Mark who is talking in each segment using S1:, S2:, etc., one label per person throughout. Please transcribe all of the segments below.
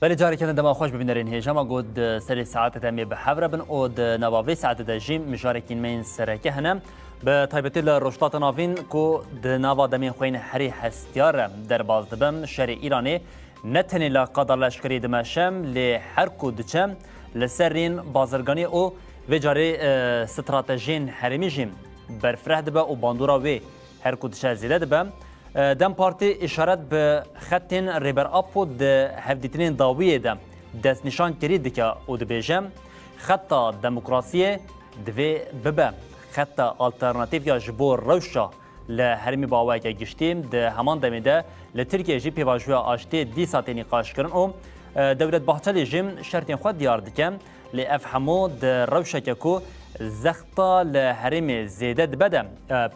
S1: بله جاری کنن دما خوش ببینرین هیجما گود سری ساعت دمی به حوره بن او د نواوی ساعت د جیم مشارکین من سرکه هنم به تایبتی لرشتات ناوین کو د نوا دمی خوین حری هستیار در باز دبم شری ایرانی نتنی لقدر لشکری دمشم لی هر کو دچم لسرین بازرگانی او و جاری استراتژین حرمی جیم برفره دبه او باندورا وی هر کو دچه زیده دبم دم پارتی اشارت به خطین ریبر اپو ده هفدیترین داویه ده دست نشان کرید که او دبیجم خطا دموکراسی دوی ببه خطا آلترناتیف یا جبور روشا لهرمی باوی که گشتیم ده همان دمیده لترکیه جی پیواجوی آشتی دی ساتی نقاش کرن او دولت باحتلی جیم شرطین خود دیار دکم لی افهمو ده روشا که کو زخطا لهرمی زیده دبده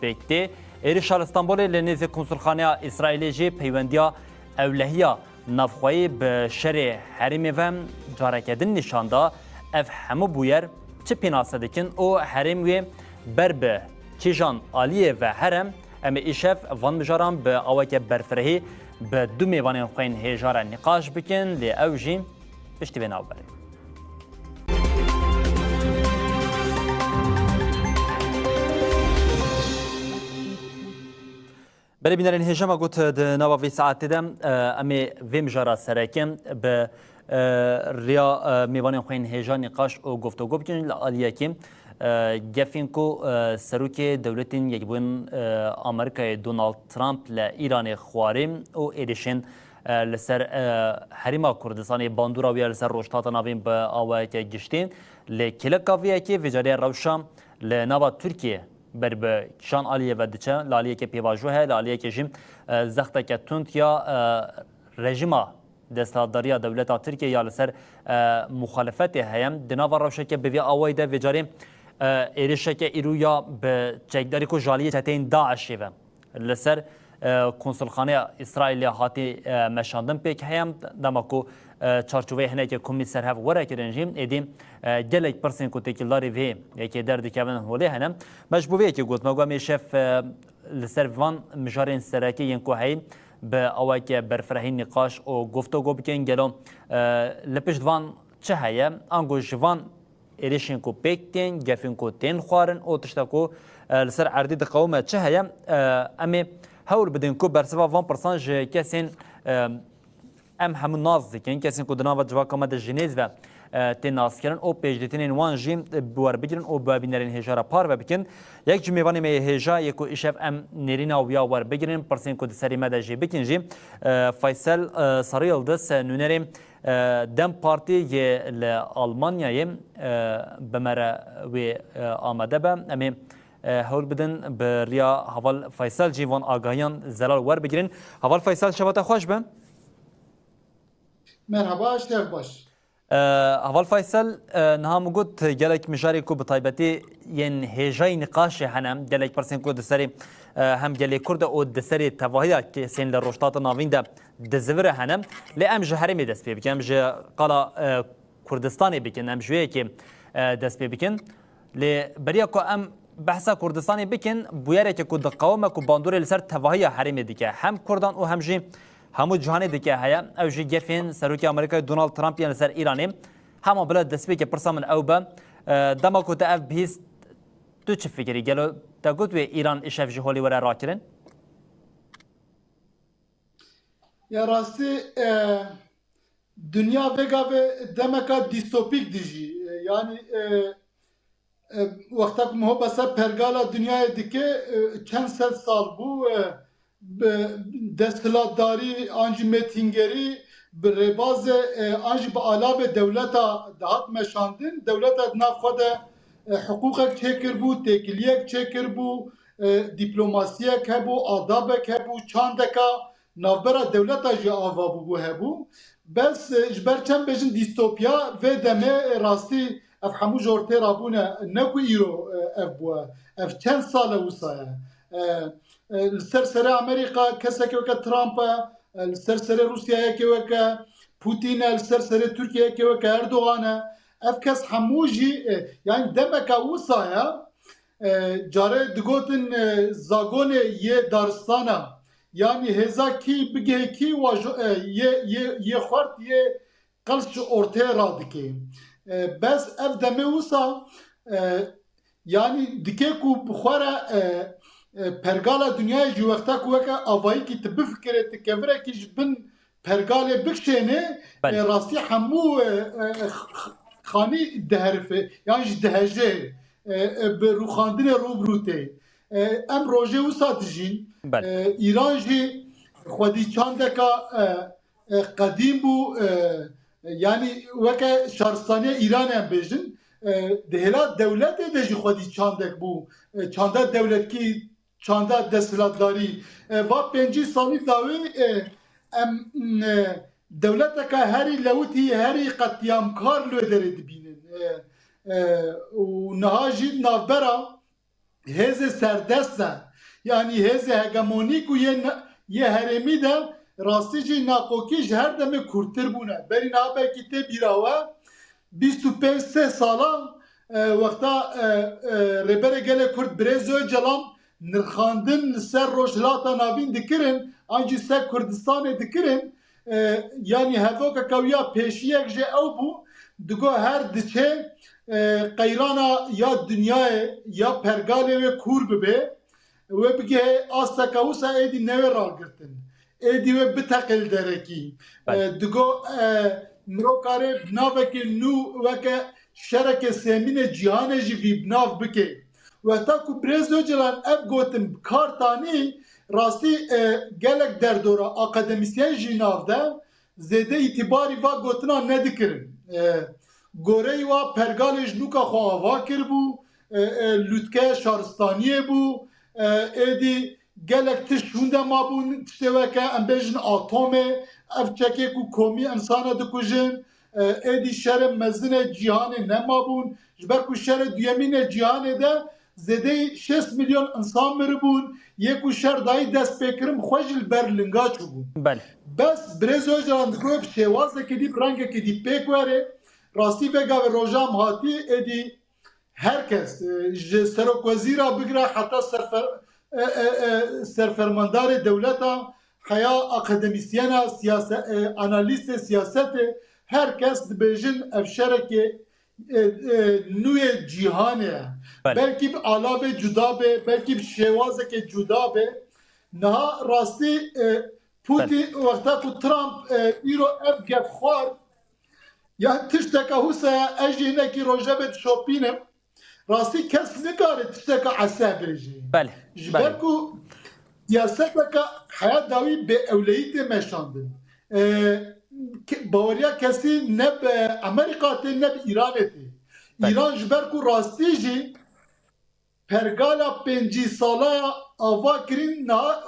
S1: پیکتی ایرشال استانبول لنیز کنسولخانه اسرائیلی جی پیوندیا اولهیا نافخوایی به شر حرمی و جارکدن نشانده اف همو بویر چه پیناسه دکن او حرم وی بربه چیجان آلیه و حرم اما ایشف وان بجاران به آوک برفرهی به دو میوان خوین هیجار نقاش بکن لی او جی پشتی به ناو بریم. بله بینرین هجما گوت د نواوی ساعت دم امی ویم جارا سرکم به ریا میوان خوین هجا نقاش او گفتگو بکنین لالیه که گفین کو سروک دولتین یک بوین آمریکای دونالد ترامپ ل ایران خواریم او ایدیشن لسر حریما کردستان باندورا ویا لسر روشتات ناوین به آوای که گشتین لکلکاویه که وجاری روشام لنوا ترکیه بر به کشان آلیه و دچه لالیه که پیواجوه لالیه که جیم زخته که تند یا رژیما دستارداری دولت ترکیه یا لسر مخالفت هیم دناوا روشه که به آوای ده وجاری ایرشه که ایرو یا به چکداری کو جالیه تین داعشی و لسر کنسولخانه اسرائیل هاتی مشاندن پیک هیم دماکو چارچوبه هنه که کمیسر هف وره کرنجیم ایدیم گلک پرسین کو تکیلاری وی یکی درد که من هولی هنم مجبوریه که گفت مگو میشف لسر وان مجارین سرکی ینکو هی به اوای که برفرهی نقاش او گفتگو بکن گلو لپش وان چه هیه انگو جوان ایریشین کو پیکتین گفین کو تین خوارن او تشتا کو لسر عردی قومه چه هیه امی هول بدین کو برسوا 1% کسین ام همون ناز دکن کسین کو دناوا جواکا مد جنیز و تین ناز کرن او پیجدتین وان جیم بوار بگیرن او بابینرین هجارا پار و بکن یک جمیوانی می هجا یکو ایشف ام نرینا ویا وار بگیرن پرسین کو دسری مد جی بکن جیم فیصل سریال دس نونریم دم پارتی ی لآلمانیای بمره و آمده به امی هول بدن به ریا حوال فیصل جیوان آگاهیان زلال ور بگیرن حوال فیصل شبات خوش بم
S2: مرحبا اشتیاق باش
S1: حوال فیصل نهام گوت گلک مشاری کو بطایبتی ین هجای نقاش هنم گلک پرسین کو دسری هم گلی کرد او دسری تواهی که سین لروشتات ناوین ده دزور هنم لی ام جهری می دست بکن ام جه قالا کردستانی بکن ام جویه که دست بکن لی بریا کو ام بحثا کردستانی بکن بویره که کد قوم کو باندور لسر تواهی حریم دیگه هم کردان او هم جی همو جهانی دیگه هيا او جی گفین سروکی آمریکا دونالد ترامپ یان لسر ایرانی همو بلد دسبی که پرسا من او با دما کو تا اف بیست تو چه فکری گلو تا گوت و ایران اشاف جهولی ورا راکرن
S2: یا راستی دنیا وگا و دمکا دیستوپیک دیجی یعنی وقتا که مهو بسا پرگالا دنیای دیگه چند سال بو دستخلاتداری آنجی میتینگری به رباز آنجی به آلاب دولتا دهات مشاندن دولتا ناف خود حقوق چکر بو تکلیک چکر بو دیپلوماسیه که بو آداب که بو چاندکا نافبرا دولتا جی آوا بو هبو بس جبرچن بجن دیستوپیا و دمه راستی اف همو جورتی رابونه نکو ایرو اف بوه اف چند ساله وصایه السرسرة أمريكا كسك وك ترامب السرسرة روسيا كوك بوتين السرسرة تركيا كوك أردوغان أفكس حموجي يعني دمك وصايا جاره دقوتن زاغون يه دارستانا yani heza ki bige ki ye khort ye قلش ortaya radike. Bes ev deme wisa yani dike ku buxara pergala dünyaya ji wexta ku weke avayî ki tu bifikire tu kevirekî ji bin pergalê bikşêne
S1: بله
S2: rastî hemû xanî diherife yan ji dihejê bi rûxandinê rûbrû tê. Em rojê wisa dijîn
S1: بله
S2: îran jî xwedî çandeka qedîm bû yani weke şaristaniya Îranê em bêjin dihêla dewletê de jî xwedî çandek bû çanda dewletkî çanda desthilatdarî va pêncî salî dawê em dewleteka herî lewitî herî qetiyamkar li wê derê dibînin û niha jî navbera hêzê serdest e yani hêzê hegemonîk û yê herêmî de rastî jî naqokî ji her demê kurttir bûne. Berî niha belkî tê bîra we 25 salan wexta rêberê gelê Kurd Birêz Öcalan nirxandin li ser rojhilata navîn dikirin an jî ser Kurdistanê dikirin yani hevokeka wî ya pêşiyek ji ew bû digo her diçe qeyrana ya dünyayê ya pergalê wê kûr bibe wê bige asteka wisa êdî newê ragirtin êdî wê biteqil derekî digo mirokare navekê nû weke şereke semînê cîhanê jî vî nav bike wexta ku Birêz Öcalan ev gotin kartanî rastî gelek derdora akademisyen jî nav de zêde îtîbarî va gotina nedikirin goreyê wa pergalê ji nûka xwe ava kirbû lûtke şaristaniyê bû êdî gelek tişt hûn de mabûn tiştê weke em bêjin atomê ev çekê ku komî insana dikujin êdî şerê mezinê cîhanê nemabûn ji ber ku şerê duyemînê cîhanê de zêdeyî 6 milyon insan miribûn yê ku şer dayî destpêkirin xwe jî li ber linga çûbûn
S1: بله
S2: bes Birêz Öcalan digo şêwazekê dî rengekê dî pêk were rastî vega ve rojam hatî êdî herkes ji serokwezîra bigire heta serfermandarê dewleta heya akademisyena analîstê siyasetê herkes dibêjin ev şerekê nûyê cîhanê ye
S1: بله
S2: belkî bi alavê cuda be belkî bi şêwazekê cuda be niha rastî Putin wexta ku Trump îro ev gevxwar ya tişteka hûsaya ez jî hinekî rojevê dişopînim rastî kes nikare tişteka ese bêjî
S1: بله
S2: ji ber
S1: بله
S2: ku siyaseteka heya dawî bêewleyî tê meşandin baweriya kesî ne bi Amerîka tê ne bi Îranê tê Îran ji ber ku rastî jî pergala pêncî salaya ava kirin niha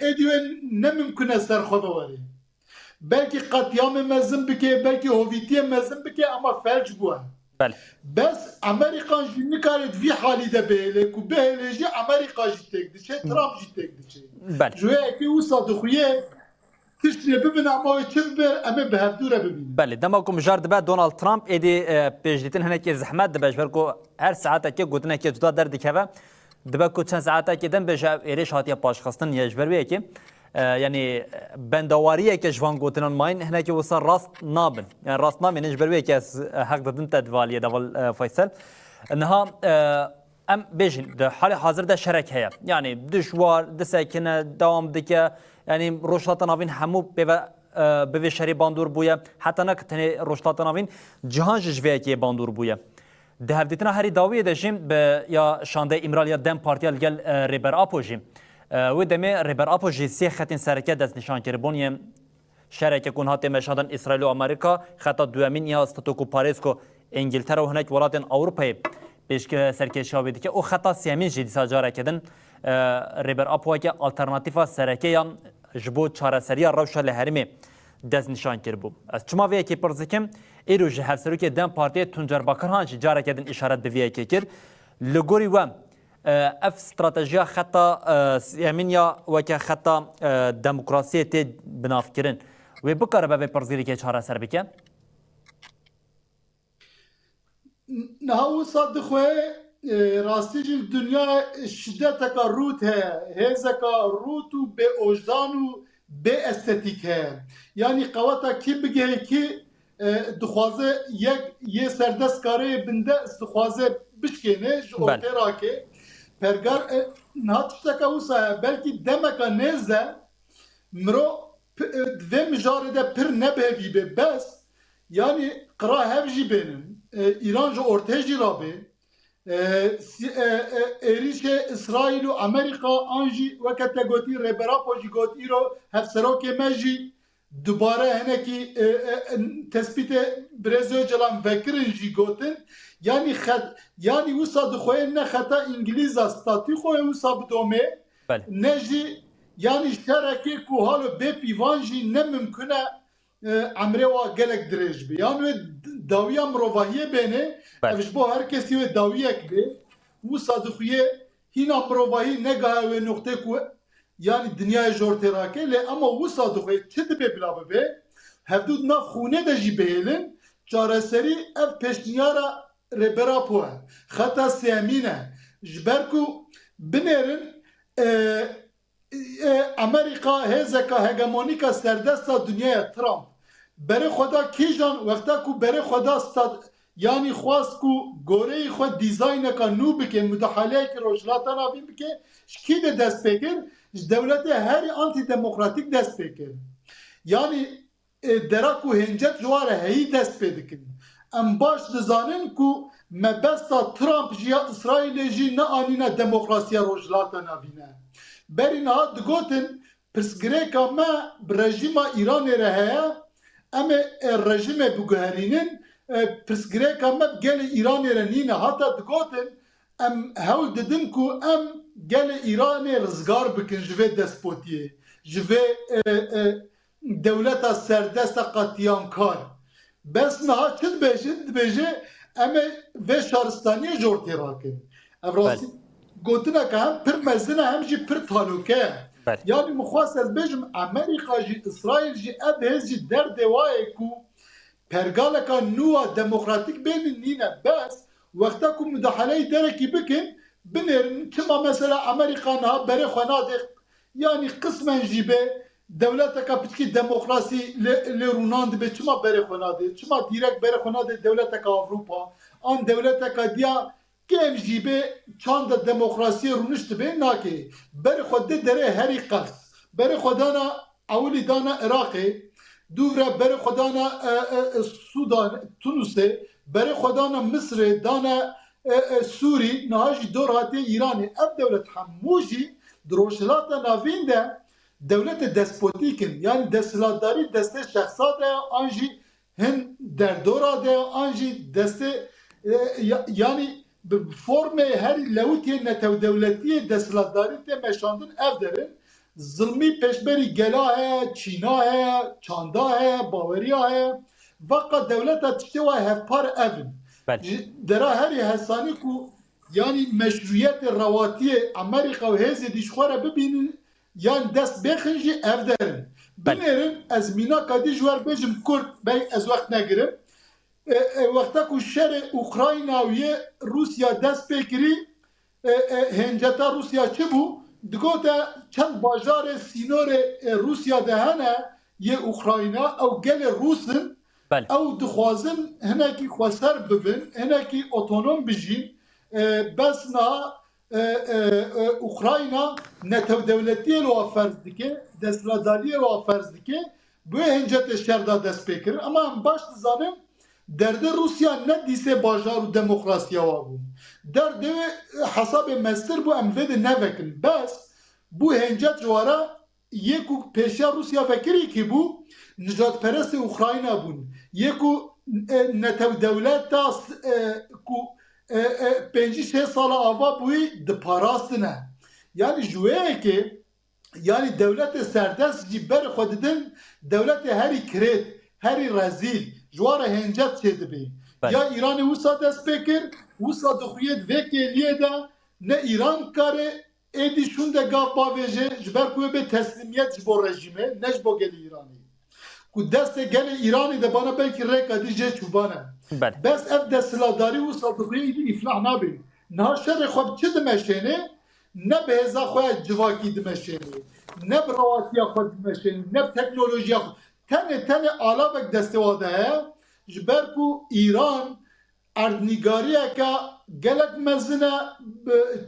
S2: êdî wê nemimkune serxwe biwere belkî qetiyamê mezin bike belkî hovîtiyê mezin bike ama felç bûye
S1: بله
S2: bes Amerîkan jî nikare vî halî de bihêle ku bihêle jî Amerîka jî têk diçe Trump jî têk diçe
S1: بله
S2: ji wê ekî wisa dixuye tiştê bibin ama wê çi bibe em ê bi hevdûre bibînin
S1: بله دما کو مجار دبه دونالد ترامپ ادی پیشدیتن هنکی زحمت دبه جبر کو هر ساعت که گوتنه که جدا در دکه دبه کو چند ساعت که دم بشه ایرش هاتیه پاش خواستن یه جبر بیه که یعنی بندواریه که جوان گوتنن ماین هنکی وصل راست نابن yani راست نابن جبر بیه که حق دادن تدوالیه دول فیصل انها ام بیشین ده حال حاضر ده شرک هیا yani دشوار دسکنه دوام دکه yani روشلات نابین همو به شری باندور بوده حتی نه که تنی رشدات نوین جهان جویه که باندور بوده ده هفته هری داویه داشتیم به یا شانده امرالیا دم پارتیال گل ریبر آپوجیم و دمی ریبر آپوجی سی خطین سرکت دست نشان کربونیم شرکت کنهات مشهدن اسرائیل و آمریکا خطا دوامین یا استاتوکو پاریس کو انگلترا و هنک ولاتن اروپای پیش که سرکت شاویدی که او خطا سیامین جدی ساجاره کردن ریبر آپوها که آلترناتیفا سرکت یا جبو چارەسەریya rewşa li herîmê dest nîşan kiribû. Ez çima vê yekê pirzikim êro ji hevserokê Dem Partiyê Tuncer Bakirhan jî careke din îşaret bi vê yekê kir. Li gorî we ev stratejiya xeta siyemîniya weke xeta demokrasiyê tê binavkirin. Wê bikare be vê pirzîrêkê çareser bike?
S2: Niha wisa dixwe rastî jî dünya şiddeteka rût heye hêzeka rût û bê ojdan û bê estetîk heye yanî qeweta kî bigihê kî dixwaze yê serdestkareyê binde dixwaze bişkêne ji ortêrakê pergar niha tişteka wisa ye belkî demeka nêz de mirov vê mijarê de pir nebêvî bê bes yani qira hev jî bênin îran ji ortê jî rabê êrişê İsraîl û Amerîka an jî weke te gotî rêbera jî got îro hevserokê me jî dubare henekî tespîtê Birêz Öcalan vekirin jî gotin yani wisa dixweyên ne xeta İngilîza statî xwe wisa bidomê ne jî yani şerekê ku halo bê pîvan jî ne mimkün e emrê wa gelek dirêj bê yan wê dawiya mirovahiyê bêne ev ji bo her kesî wê dawiyek bê wisa dixuye hîna mirovahî negahe wê noxtê ku yani dünyaya ji ortê rake lê ama wisa dixuye çi dibe bila bibe hevdû nav xûnê de jî bihêlin çareserî ev pêşniyara rêbera po e xeta sêmîn e ji ber ku binêrin Amerika hêzeka hegemonîka serdesta dünyaya Trump berê xweda kîjan wexta ku berê xweda yani xwast ku goreyê xwe dîzayneka nû bike müdahaleyekî rojhilata navî bike ji kî de dest pê kir ji dewletê herî antîdemokratik dest pê kir yani dera ku hêncet ji ware heyî dest pê dikin em baş dizanin ku mebesta Trump jî ya İsraîlê jî neanîne demokrasiya rojhilata navî ne berî niha digotin pirsgirêka me bi rejîma Îranê re heye em ê rejîmê biguherînin pirsgirêka me gelê Îranê re nîne heta digotin em hewl didin ku em gelê Îranê rizgar bikin ji vê despotiyê ji vê dewleta serdesta qetiyamkar bes niha çi dibêjin dibêje em ê vê şaristaniyê ji ortê rakin ev rastî gotineka hem pir mezin e hem jî pir talûke ye yani mixwast ez bêjim Amerîka jî İsraîl jî ev hêz jî derdê wayê ku pergaleka nû a demokratîk bênin nîne bes wexta ku müdahaleyê derekî bikin binêrin çima mesela Amerîka niha berê xwe nade yani qismen jî bê dewleteka piçkî demokrasî lê rûnan dibe çima berê xwe nade çima dîrek berê xwe nade dewleteka Avrupa an dewleteka diya kêm jî bê çanda demokrasiyê rûniş dibe nakê berê xwe de derê herî qels berê xwe dana ewilî dana Iraqê dûvre berê xwe dana Sudan Tunusê berê xwe dana Misrê dana Sûrî niha jî dor hatiye Îranê ev dewlet hemû jî di rojhilata navîn de dewletê despotîk in yani desthilatdarî destê şexsa de an jî hin derdora de an jî destê yani bi formê herî lewitiyê netewdewletiyê desthilatdarî tê meşandin ev derin zilmî pêşberî gela heye Çîna heye çanda heye baweriya heye vaqa dewleta tiştê wa hevpar ev in dera herî hesanî ku yani meşruiyetê rewatiyê Amerîka û hêzê dîşxwara bibînin yan dest bêxin jî ev derin binêrin ez mînaka dî ji wer bêjim Kurd bey ez wext negirim wexta ku şerê Ukrayna û yê Rusya dest pê kirî hênceta Rusya çi bû digote çend bajarê sînorê Rusya de hene yê Ukrayna ew gelê Rûs in ew dixwazin hinekî xweser bibin hinekî otonom bijîn bes niha Ukrayna netewdewletiyê li wa ferz dike desthilatdariyê li wa ferz dike bu hêncetê şer da dest pê kirin ama em baş dizanin derdê Rusya ne dîsê bajar û demokrasiya wa bû derdê hesabê meztir bû em vê de nevekin bes bu hêncet ji wara yê ku pêşiya Rusya vekirî kî bû nijadperestê Ukrayna bûn yê ku netewdewleta ku 5-6 sala ava bûyî diparastine yani ji wê yekê yani dewletê serdest jî berê xwe didin dewletê herî kirêt herî rezîl ji ware hêncet çê dibê ya Îranê wisa dest pê kir wisa dixuye di vê kêliyê de ne Îran karê êdî şûn de gav bavêje ji ber ku wê bê teslimiyet ji bo rejîmê ne ji bo gelê Îranê ku destê gelê Îranê de bana belkî rêka dî jê çûban e bes ev desthilatdarî wisa dixuye êdî îflah nabe niha şerê xwe çi dimeşêne ne bi hêza xwe civakî dimeşêne ne bi rewatiya xwe dimeşêne ne bi teknolojiya xwe tenê alavek destê wa de heye ji ber ku İran erdnîgariyeka gelek mezin e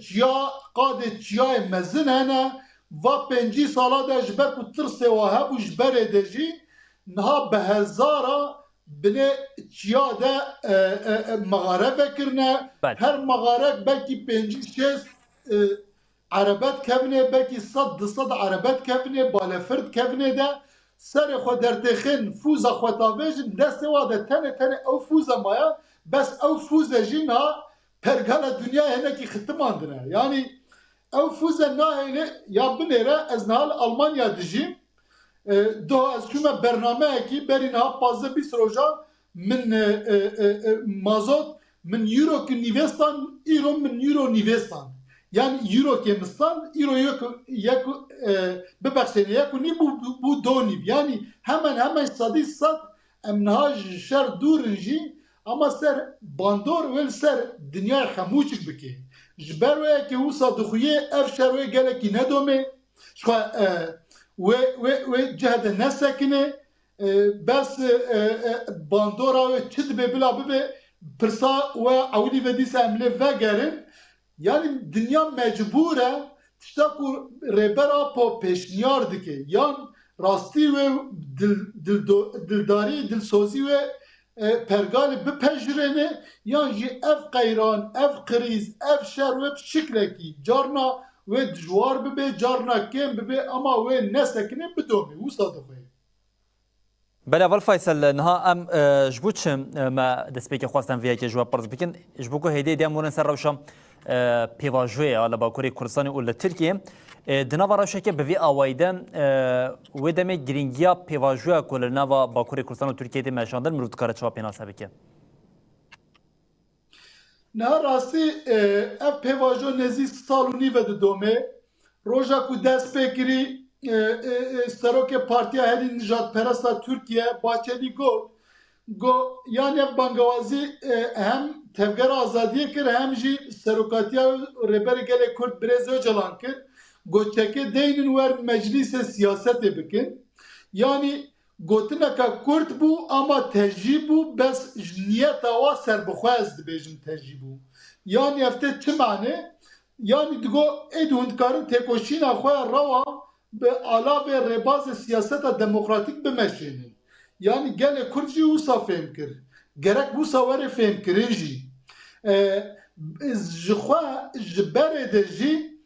S2: çiya qadê çiyayê mezin hene va 5 sala de ji ber ku tirsê we hebû ji berê de jî niha bi hezara binê çiya de meğare vekirine her meğarek belkî 5-6 عربت کبنه بکی صد دصد عربت کبنه بالفرد کبنه ده سر خو درتخن فوزا خو تاویجن دست واده تنه او فوزا مایا بس او فوزا جینا پرگال دنیا هنه کی ختماندنه yani او فوزا ناهیله یا بنره از نهال Almanya dijim دو از شما برنامه کی برین ها پازه 20 روزا من مازوت من یورو کی نیوستان ایرو من یورو نیوستان yani euro kemistan euro yok bebexsene yakuni bu doni yani hemen sadi sat emnaj şer durinji ama ser bandor vel ser dünya hamuçik biki jberwe ki usa dukhye ev şerwe geleki ne dome şu ve cehde nesakine bas bandora ve çidbe bila be persa ve avli ve disamle ve gerin yani dünya mecbure işte ku rebera po peşniyar dike yan rasti ve dildari dilsozi ve pergali bi pejrene yan ji ev qayran ev kriz ev şer ve şikleki carna ve dijwar bibe carna kem bibe ama ve nesekine bidomi usadığı
S1: بله اول فیصل نها ام جبوتشم ما دسپیک خواستم ویا که جواب پرز بکن جبوکو هدیه دیم مورن سر روشم پیواژوی على باکوری کردستان و ترکیه دنوا روشه که به وی آوایدن و دم گرینگیا پیواژوی کل نوا باکوری کردستان و ترکیه دی مشاندن مرود کار چواب پیناسه بکه
S2: نه راستی اف پیواژو نزی سالونی و دومه روزا کو دست بگیری سروک پارتیا هری نجات پرستا ترکیه باچلی گو yani bangavazî hem tevger azadiye kir hem jî serokatiya reberi gelê Kurd Birêz Öcalan kir goçeke deynin wer meclîsê siyasetê bikin yani gotineka Kurd bû ama tejî bû bes ji niyeta wa serbixwez dibêjin tejî bû yani efte çi mane yani digo êd hûndkarin têkoşîna xwe rawa bi alave rebazê siyaseta demokratîk bimeşînin yani gele Kurd jî wisa fêm kir gerek wisa werê fêm kirin jî ji xwe ji berê de jî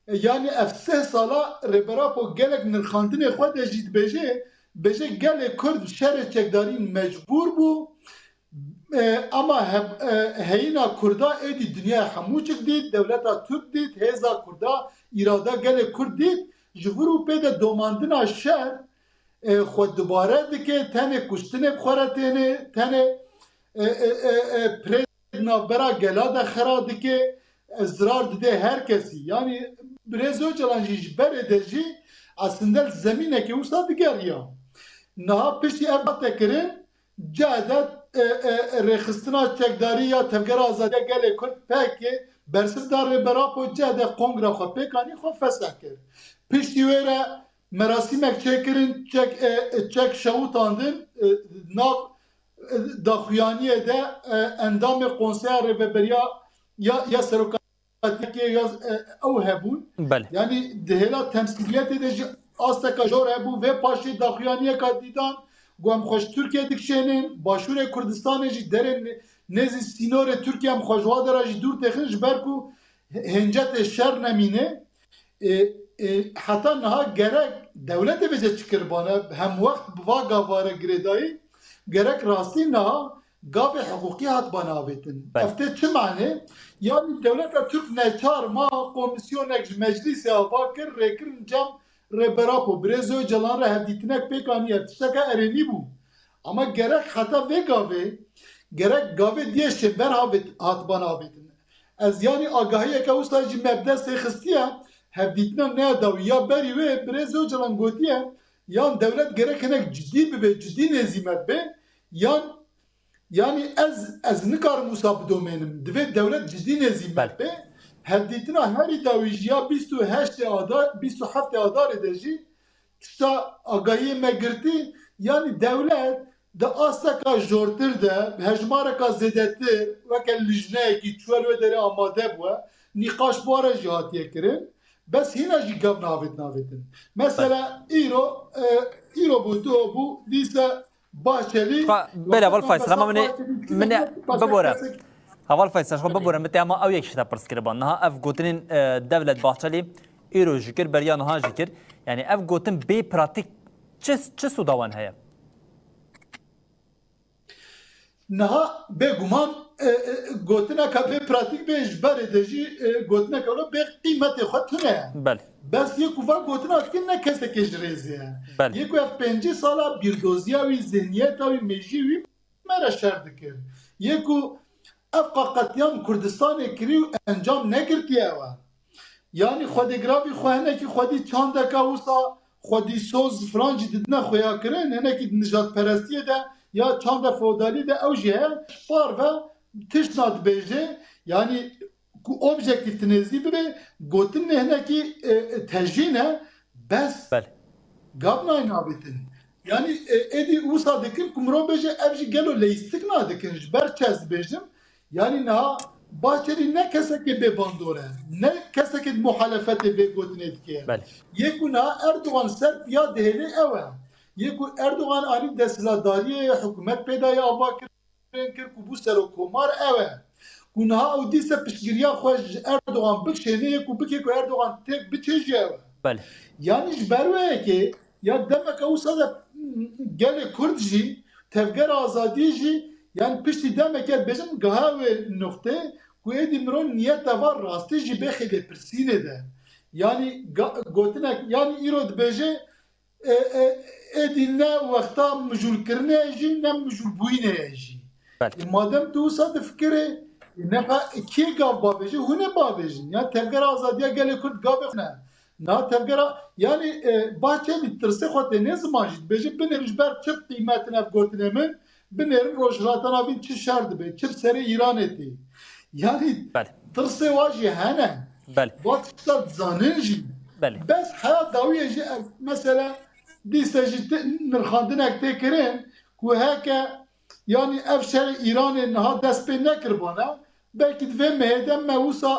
S2: yani ev 3 sala rêbera gelek nirxandinê xwe de jî dibêje gelê Kurd şerê çekdarî mecbûr bû ama heyîna Kurda êdî dünya hemû çik dît dewleta Türk dît hêza Kurda îrada gelê Kurd dît ji vir û pê de domandina şer xwe dubare dike tenê kuştinê bixwere têne tenê pirê navbera gela de xera dike zirar dide herkesî yani Birêz Öcalan jî ji berê de jî aslında zemînekê wisa digeriya niha piştî ev tekirin cehdet rêxistina çekdarî ya tevgera azadiya gelê Kurd pekê bersiv da rêbera po cehde kongra xwe pêkanî xwe feseh kir piştî wê re merasîmek çêkirin çek şewitandin nav daxuyaniyê de endamê konseya rêveberiya ya serokatiyekê ya ew hebûn yani dihêla temsîliyetê de jî asteka jor hebû vê paşê daxuyaniyeka dîdan gu em xweş Tirkiye dikişênin başûrê Kurdistanê jî derê nêzî sînorê Tirkiye em xwejwadera jî dûr têxin ji ber ku hincetê şer nemîne heta niha gerek dewletê bêje çikirbane hem wext bi va gavare girêdayî gerek rastî niha gavê hiqûqî hat bana avêtin ev tê çi mane yani dewleta Türk neçar ma komisyonek ji meclîsê ava kir rêkirin cem rêbera ku Birêz Öcalan re hevdîtinek pêkanî ev tişteka erênî bû ama gerek heta vê gavê gerek gavê diye şêber hat bana avêtin ez yani agahiyeke wisa jî mebdestê xistiye hevdîtina nedawi ya berî wê Birêz Öcalan gotiye yan devlet gerek hinek cidî bibe cidî nêzîmet be yan yani ez nikarim wisa bidomênim divê devlet cidî nêzîmet be hevdîtina herî dawî jî ya 28 Adarê de jî tişta agahiyê me girtî yani devlet de asteka jortir de hejmareka zêdetir weke lijneyekî çwel ve derê amade bûye nîqaş bore jî hatiye kirin bes hîna jî gev navetin. Mesela îro bû tu bû dîse Bahçeli
S1: بله اول فیصل اما من ببوره اول فیصل خب ببوره متأما او یک شتا پرس کربان نه اف گوتنین دولت باحچلی ایرو جکر بریا نه جکر یعنی اف گوتن بی پراتیک چه سوداوان هیا
S2: Niha bêguman gotineka bê pratik bê ji berê de jî gotineka wilo bê qîmetê xwe tune ye.
S1: بله
S2: Bes yê ku va gotina dikin ne kesekê ji rêzê ye.
S1: Bel.
S2: Yê ku ev 5 sala bîrdoziya wî zihniyeta wî mejî wî mere şer dikir. Yê ku ev qaqetiyam Kurdistanê kirî û encam nekirtiye we. Yani xwedîgravî xwe hinekî xwedî çandeka wisa xwedî soz filan jî didine xuya kirin hinekî nijadperestiyê de ya çanda feodalî de ew jî heye par ve tişt nadibêje yani ku objektif tinêzî bibe gotin ne hinekî tejî ne bes
S1: بله
S2: gav nayê nabitin. Yani êdî wisa dikin ku mirov bêje ev jî gelo leyîstik nadikin ji ber çez dibêjim yani niha Bahçeli ne kesekê bê bandor e ne kesekê muhalefetê bê gotinê dike.
S1: بله
S2: Yê ku niha Erdogan ser ya dihêlê ew e. Yê ku Erdogan alî desthilatdariyê hikûmet pêdayê ava kirin kir ku bû serokkomar ew e. Ku niha ew dîse piştgiriya xwe ji Erdogan bikişêne yê ku bikê ku Erdogan têk biçêje ew e.
S1: بله
S2: Yani ji ber wekê ya demeka wisa de gelê Kurd jî tevgera azadiyê jî yani piştî demeke bêjin giha wê noxtê ku êdî mirov niyeta va rastî jî bê xêdê pirsînê de. Yani gotinek yani îro dibêje êdî ne wexta mijûlkirinê jî ne mijûlbûyînê jî.
S1: بله
S2: Madem tu wisa difikirê ne kê gav babêje hûn ê babêjin ya tevgera azadiya gelê Kurd gavê ne. Na tevgera yani Bahçeli tirsê xwe tê ne ziman jî dibêje binêrin ji ber çi qîmetin ev gotinê min binêrin rojhilatana vîn çi şer dibe çi serê Îranê tê. Yani
S1: بله
S2: tirsê wa jî hene.
S1: بله
S2: Va tişta dizanin jî.
S1: بله
S2: Bes heya dawiyê jî mesela dîse jî nirxandinek tê kirin ku heke yani ev şerê Îranê niha dest pê nekirbane belkî divê mehêde me wisa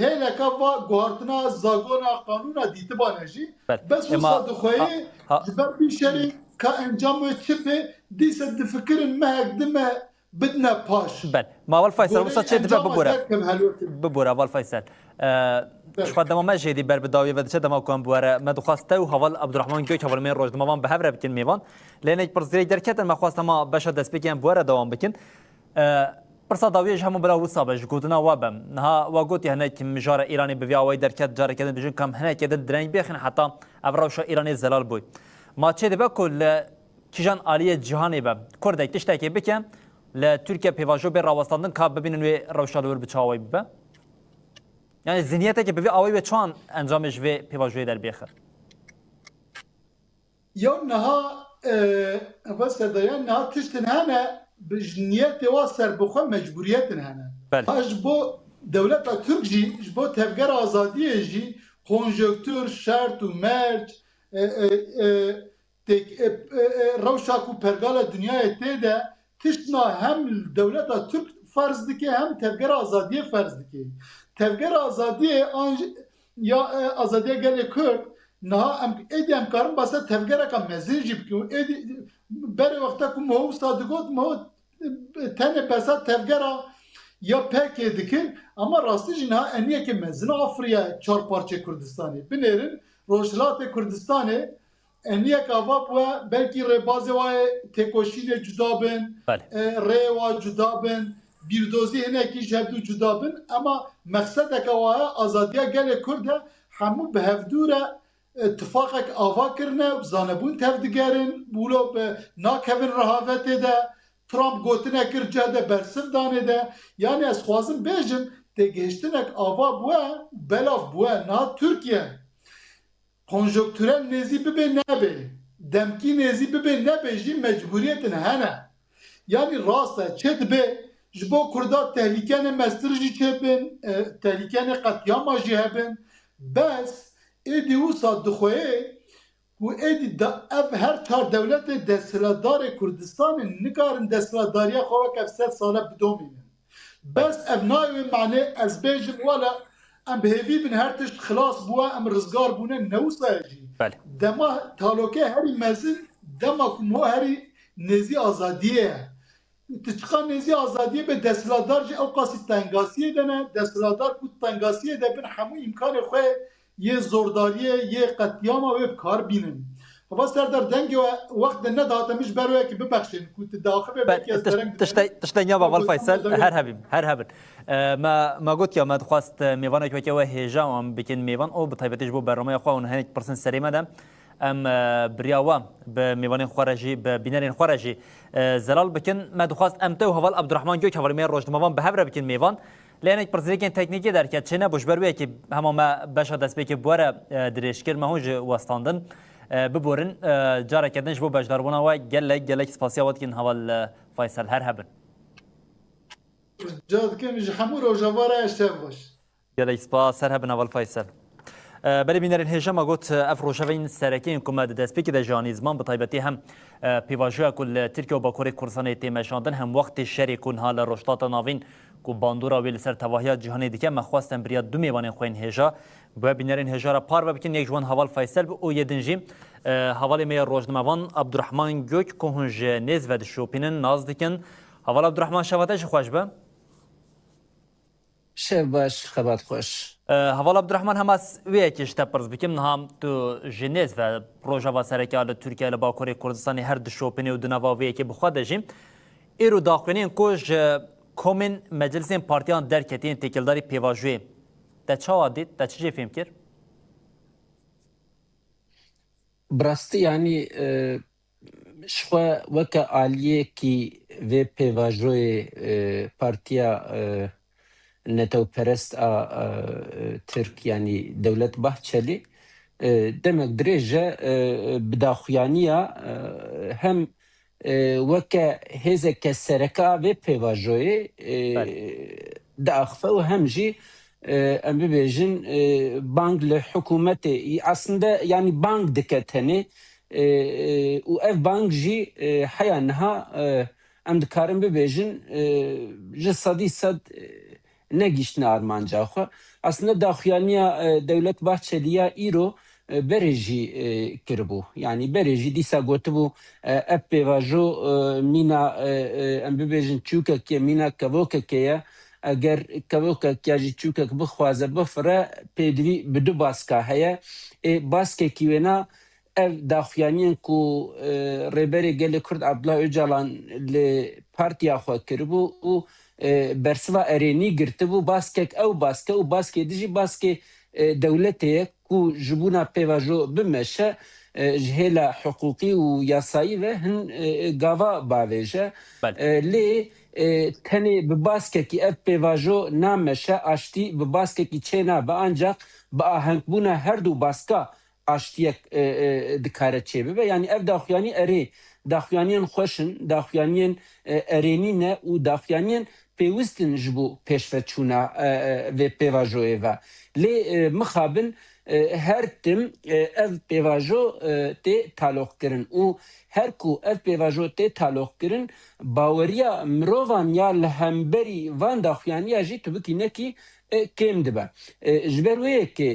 S2: hêleka va guhartina zagona qanûna dîtibane jî
S1: بله
S2: bes wisa dixweyê ji ber vî şerê ka encam wê çi pê dîse difikirin mehek dime bidine paş.
S1: بله ما اول فیصل وسط چه دبه ببوره
S2: Encama helwetin.
S1: ببوره اول فیصل شخص دما ما جدي بر بداوي و چه دما کوم بوره ما دخواسته و حوال عبدالرحمن گوی حوال من روز دما به هفره بکن میوان لین یک پرزری درکت ما خواست ما بشه دست بکن بوره دوام بکن پرسا داویش همون بلا وصابش گودنا وابم نها وگوتی هناك مجار ایرانی بویاوی درکت جاره کردن بجن کم هناك کردن درنگ بخن حتی افراوش ایرانی زلال بوی ما چه دبه کل کیجان عالیه جهانی به کرد تشتکی بکن لترکیه پیواژو به راوستاندن که ببینن و روشالور بچاوی به yani zihniyete ki bir avayı ve çan encamış ve pivajoyu der bir xer.
S2: Ya niha vesedaya niha tiştin hene bijniyete wa serbixwe mecburiyetin hene. Ha ji bo devleta Türk jî ji bo tevgera azadiyê jî konjonktür, şert û merc rewşa ku pergala dünyayê tê de tiştina hem devleta Türk ferz dike hem tevgera azadiyê ferz dike. Tevgera azadiyê ya azadiya gelê Kurd niha êdî em karin basa tevgereka mezin jî bikin êdî berê wexta ku miho wisa digot miho tenê besa tevgera ya pekê dikin ama rastî jî niha eniyekê mezin Afriya çar parçe Kurdistanê binêrin Rojhilatê Kurdistanê eniyek ava bûye belkî rêbazê wayê têkoşînê cuda bin rê wa cuda bin bîrdozî hinekî ji hevdû cuda bin ama meksedeka waye azadiya gelê Kurd e hemû bi hevdû re tifaqek ava kirine zanebûn tev digerin bûlo nakevin rehavetê de Trump gotine kir ceh de bersiv danê de yani ez xwazim bêjim têgihiştinek ava bûye belav bûye niha Türkiye konjonktürel nêzî bibe nebe demkî nêzî bibe nebe jî mecburiyetin hene yani rast e çê dibe ji bo Kurda tehlikene mestir jî çêbin tehlikene qetiyama jî hebin bes êdî wisa dixweyê و ایدی دا اف هر چهار دولت دستلدار کردستان نکارن دستلداری خواه که 100 ساله بدومینن بس اف نایو معنی از بیجم والا ام بهیوی بن هر تشت خلاص بوا ام رزگار بونه نوسا جی
S1: بله
S2: دما تالوکه هری مزن دما کمو هری نزی آزادیه تشخان نزی آزادیه به دستلدار جی او قاسی تنگاسیه دنه دستلدار بود تنگاسیه ده بن همو امکان خواه یه زورداریه یه قطیام و کار بینن خب سردار دنگ وقت نه داتمش بروه که ببخشین کوت داخل به کی از درنگ
S1: تشتنیا با فیصل هر هبن ما قلت يا ما دخواست ميوان كوكي وهيجا وام بكن ميوان او بطيبتش بو برنامج خو هنيك برسن سريمه دم ام برياوا بميوان خارجي ببنارين خارجي زلال بكن ما دخواست امتو هوال عبد الرحمن جوك هوال مير روجنموان بهبره بكن ميوان لانك برزيكن تكنيكي دركه چنه بوش بروي كي هما ما باش دست بك بوره دريشكر ما هوج واستاندن ببورن جارة كدنش بو بجداربونا و گلک سپاسیا ودکن هوال فیصل هر هبن
S2: جاد كان جحمور وجوارا اشتباش
S1: گلک سپاس هر هبن هوال فیصل بله بینرین هجما گوت افروشوین سرکین کمد دسپیک د جانیزمان بطایبتی هم پیواژویا کل ترکیه و باکوری کورسان تیمشاندن هم وقت شریکون حال رشتات ناوین کو باندورا ویل سر تواهیات جهانی دیگه مخواستن بریا دو میوان خوین هجا با بینرین هجا را پار و بکن یک جوان حوال فیصل او یدنجی حوال می روزنامه‌وان عبدالرحمن گوک کوهنج نیز و شوپینن ناز دکن حوال عبدالرحمن شواتش خوش به
S3: شب باش خبات خوش
S1: حوال عبدالرحمن هم از وی کش تپرز بکن هم تو جنیز و پروژه و سرکال ترکیه لباکوری کردستانی هر دو شوپینی و دنوا وی که بخواد دجیم ایرو داخلین کوش کومن مجلسین پارتیان درکتین تکیلداری پیواژوی ده چه عادید ده چه فهم کرد
S3: براستی یعنی شخوا وکا آلیه کی و پیواژوی پارتیا نتو پرست ترک یعنی دولت بحچلی demek درێژە بداخوانیە هەم وەکە هێزێکە سەرەکە بێ پێواژۆیێ داخفە و هەمژی ئەم ببێژن بانگ لە حکوومەتێ ئەسندە ینی بانگ دکە تەنێ و ئەف بانگ ژی حەیە نەها ئەم دکارن ببێژن ji سەدی سەد نەگیشتنە ئارمانجاخوا ئەسندە داخوانیە دەولەت باحچەلیە ئیرۆ برێژی کردبوو ینی بەرێژی دیسا گوتبوو ئەپ پێواژۆ مینە ئەم ببێژن چووکەکێ مینە کەڤۆکەکەیە ئەگەر کەڤۆکەکیاژی چووکەک بخوازە بفرە پێدوی بدو باسکە هەیە باسکێکی وێنە ئەv داخوانیان ku rêberê gelê Kurd Abdullah Öcalan li partiya xwe kiribû û bersiva erênî girtibû baskek ew baske û baskê dijî baskê dewletê ye ku ji bûna pêvajo bimeşe ji hêla hiqûqî û yasayî ve hin gava bavêje lê tenê bi baskekî ev pêvajo nameşe aştî bi baskekî çê nabe ancak bi ahengbûna her du baska aştiyek dikare çêbibe yani ev daxuyanî erê daxuyaniyên xweşin daxuyaniyên erênî ne û daxuyaniyên pêwîstin ji bo pêşveçûna vê pêvajoyê ve lê mixabin her tim ev pêvajo tê taloqkirin û her ku ev pêvajo tê taloqkirin baweriya mirovan ya li hemberî van daxuyaniya jî tu bikî nekî kêm dibe ji ber wê yekê